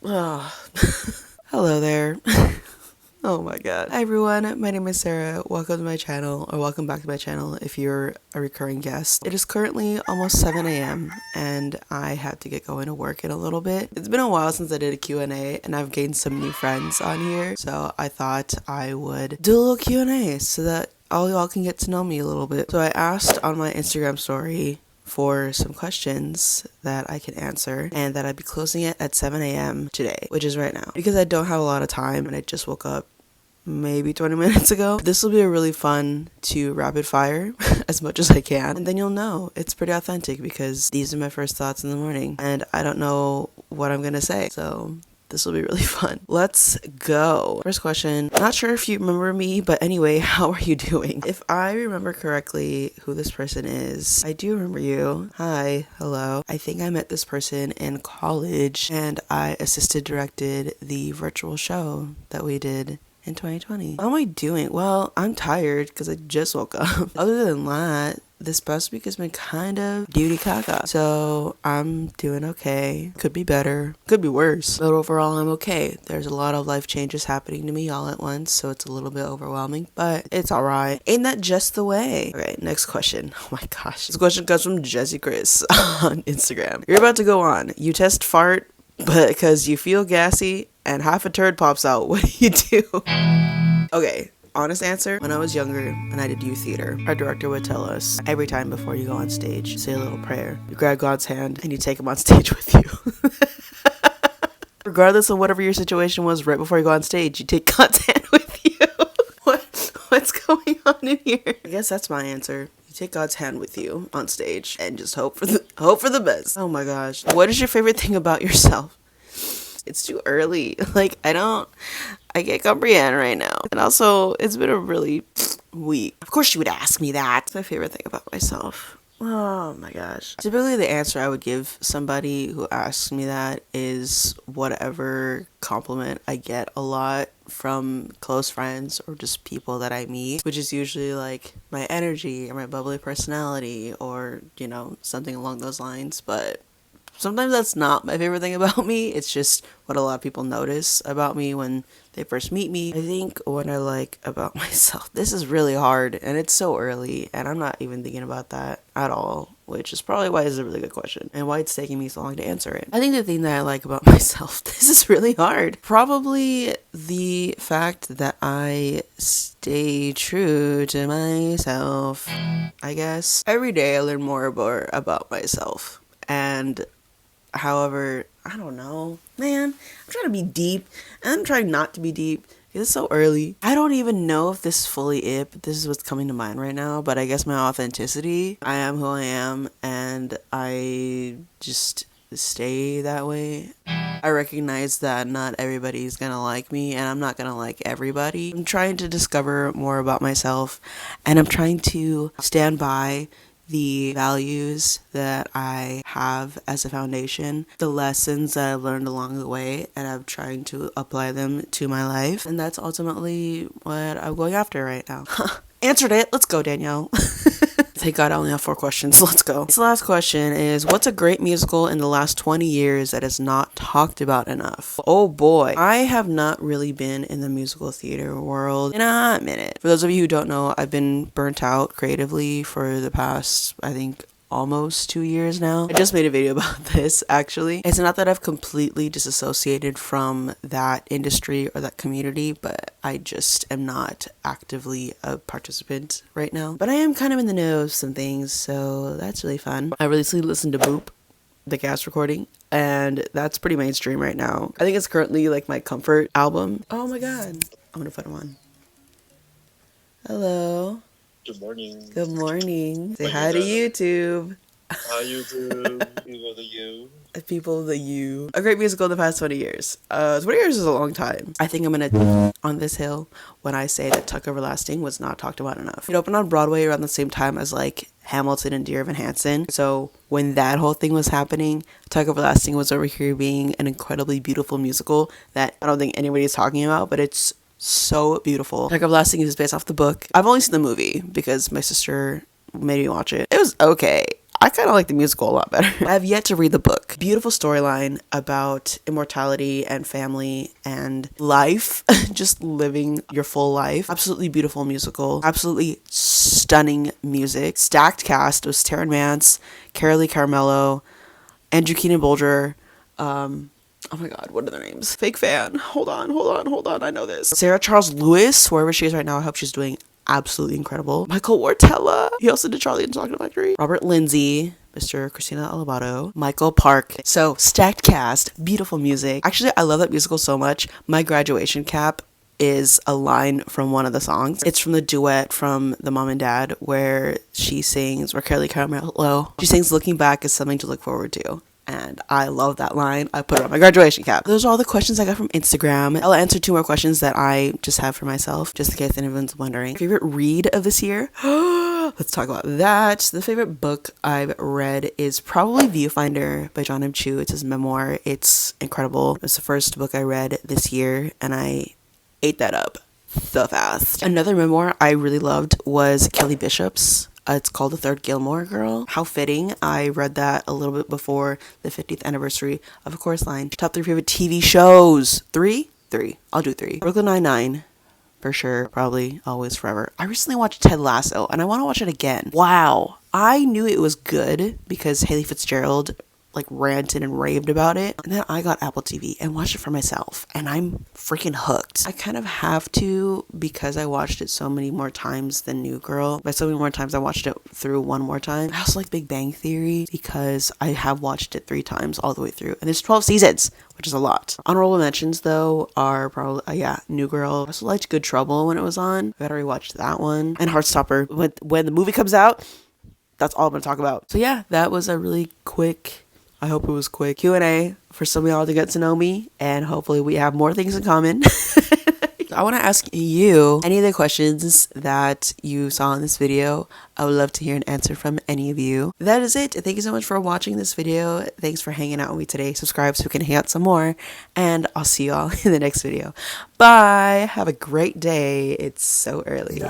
Oh. Hello there. Oh my god. Hi everyone, my name is Sarah. Welcome to my channel, or welcome back to my channel if you're a recurring guest. It is currently almost 7 a.m. and I have to get going to work in a little bit. It's been a while since I did a Q&A and I've gained some new friends on here, so I thought I would do a little Q&A so that all y'all can get to know me a little bit. So I asked on my Instagram story for some questions that I can answer and that I'd be closing it at 7 a.m. today, which is right now, because I don't have a lot of time and I just woke up maybe 20 minutes ago. This will be a really fun to rapid fire as much as I can, and then you'll know it's pretty authentic because these are my first thoughts in the morning and I don't know what I'm gonna say, so this will be really fun. Let's go. First question. Not sure if you remember me, but anyway, how are you doing? If I remember correctly who this person is, I do remember you. Hi, hello. I think I met this person in college and I assisted directed the virtual show that we did in 2020. How am I doing? Well, I'm tired because I just woke up. Other than that, this past week has been kind of duty caca. So I'm doing okay. Could be better. Could be worse. But overall, I'm okay. There's a lot of life changes happening to me all at once, so it's a little bit overwhelming, but it's alright. Ain't that just the way? Okay, next question. Oh my gosh. This question comes from Jessie Chris on Instagram. You're about to go on. You test fart, but because you feel gassy and half a turd pops out, what do you do? Okay, honest answer, when I was younger and I did youth theater, our director would tell us every time before you go on stage, say a little prayer. You grab God's hand and you take him on stage with you. Regardless of whatever your situation was right before you go on stage, you take God's hand with you. What's going on in here? I guess that's my answer. You take God's hand with you on stage and just hope for the best. Oh my gosh. What is your favorite thing about yourself? It's too early. Like, I can't comprehend right now. And also, it's been a really week. Of course you would ask me that. It's my favorite thing about myself. Oh my gosh. Typically the answer I would give somebody who asks me that is whatever compliment I get a lot from close friends or just people that I meet, which is usually like my energy or my bubbly personality or, you know, something along those lines. But sometimes that's not my favorite thing about me. It's just what a lot of people notice about me when they first meet me. I think what I like about myself, this is really hard and it's so early and I'm not even thinking about that at all, which is probably why it's a really good question and why it's taking me so long to answer it. I think the thing that I like about myself, this is really hard. Probably the fact that I stay true to myself, I guess. Every day I learn more about myself. And however, I don't know, man, I'm trying to be deep and I'm trying not to be deep. It's so early. I don't even know if this is fully it, but this is what's coming to mind right now. But I guess my authenticity, I am who I am and I just stay that way. I recognize that not everybody's gonna like me and I'm not gonna like everybody. I'm trying to discover more about myself and I'm trying to stand by the values that I have as a foundation, the lessons that I've learned along the way, and I'm trying to apply them to my life. And that's ultimately what I'm going after right now. Answered it. Let's go, Danielle. Thank God I only have 4 questions. Let's go. This last question is, what's a great musical in the last 20 years that is not talked about enough? Oh boy. I have not really been in the musical theater world in a hot minute. For those of you who don't know, I've been burnt out creatively for the past, I think, almost 2 years now. I just made a video about this actually. It's not that I've completely disassociated from that industry or that community, but I just am not actively a participant right now. But I am kind of in the know of some things, so that's really fun. I recently listened to Boop, the cast recording, and that's pretty mainstream right now. I think it's currently like my comfort album. Oh my god. I'm gonna put him on. Hello. Good morning. Good morning. Say hi to YouTube. Hi YouTube. People to you. People of the U. A great musical in the past 20 years. 20 years is a long time. I think I'm gonna on this hill when I say that Tuck Everlasting was not talked about enough. It opened on Broadway around the same time as like Hamilton and Dear Evan Hansen. So when that whole thing was happening, Tuck Everlasting was over here being an incredibly beautiful musical that I don't think anybody's talking about, but it's so beautiful. Tuck Everlasting is based off the book. I've only seen the movie because my sister made me watch it. It was okay. I kind of like the musical a lot better. I have yet to read the book. Beautiful storyline about immortality and family and life, just living your full life. Absolutely beautiful musical. Absolutely stunning music. Stacked cast. It was Taryn Mance, Carolee Caramello, Andrew Keenan Bolger, oh my god, what are their names? Fake fan. Hold on. I know this. Sarah Charles Lewis, wherever she is right now, I hope she's doing absolutely incredible. Michael Wartella. He also did Charlie and the Chocolate Factory. Robert Lindsay. Mr. Christina Alabato. Michael Park. So, stacked cast. Beautiful music. Actually, I love that musical so much. My graduation cap is a line from one of the songs. It's from the duet from the mom and dad where she sings, where Carolee Caramello, she sings "Looking Back is something to look forward to." And I love that line. I put it on my graduation cap. Those are all the questions I got from Instagram. I'll answer 2 more questions that I just have for myself, just in case anyone's wondering. Favorite read of this year? Let's talk about that. The favorite book I've read is probably Viewfinder by John M. Chu. It's his memoir. It's incredible. It's the first book I read this year, and I ate that up so fast. Another memoir I really loved was Kelly Bishop's. It's called The Third Gilmore Girl. How fitting. I read that a little bit before the 50th anniversary of A Chorus Line. Top 3 favorite TV shows. 3? 3. I'll do 3. Brooklyn Nine-Nine. For sure. Probably. Always. Forever. I recently watched Ted Lasso and I want to watch it again. Wow. I knew it was good because Haley Fitzgerald like ranted and raved about it, and then I got Apple TV and watched it for myself, and I'm freaking hooked. I kind of have to because I watched it so many more times than New Girl. By so many more times, I watched it through one more time. I also like Big Bang Theory because I have watched it 3 times all the way through, and there's 12 seasons, which is a lot. Honorable mentions though are probably New Girl. I also liked Good Trouble when it was on. I gotta rewatch that one. And Heartstopper. When the movie comes out, that's all I'm gonna talk about. So yeah, that was a really quick, I hope it was quick, Q&A for some of y'all to get to know me, and hopefully we have more things in common. I want to ask you any of the questions that you saw in this video. I would love to hear an answer from any of you. That is it. Thank you so much for watching this video. Thanks for hanging out with me today. Subscribe so we can hang out some more, and I'll see y'all in the next video. Bye. Have a great day. It's so early.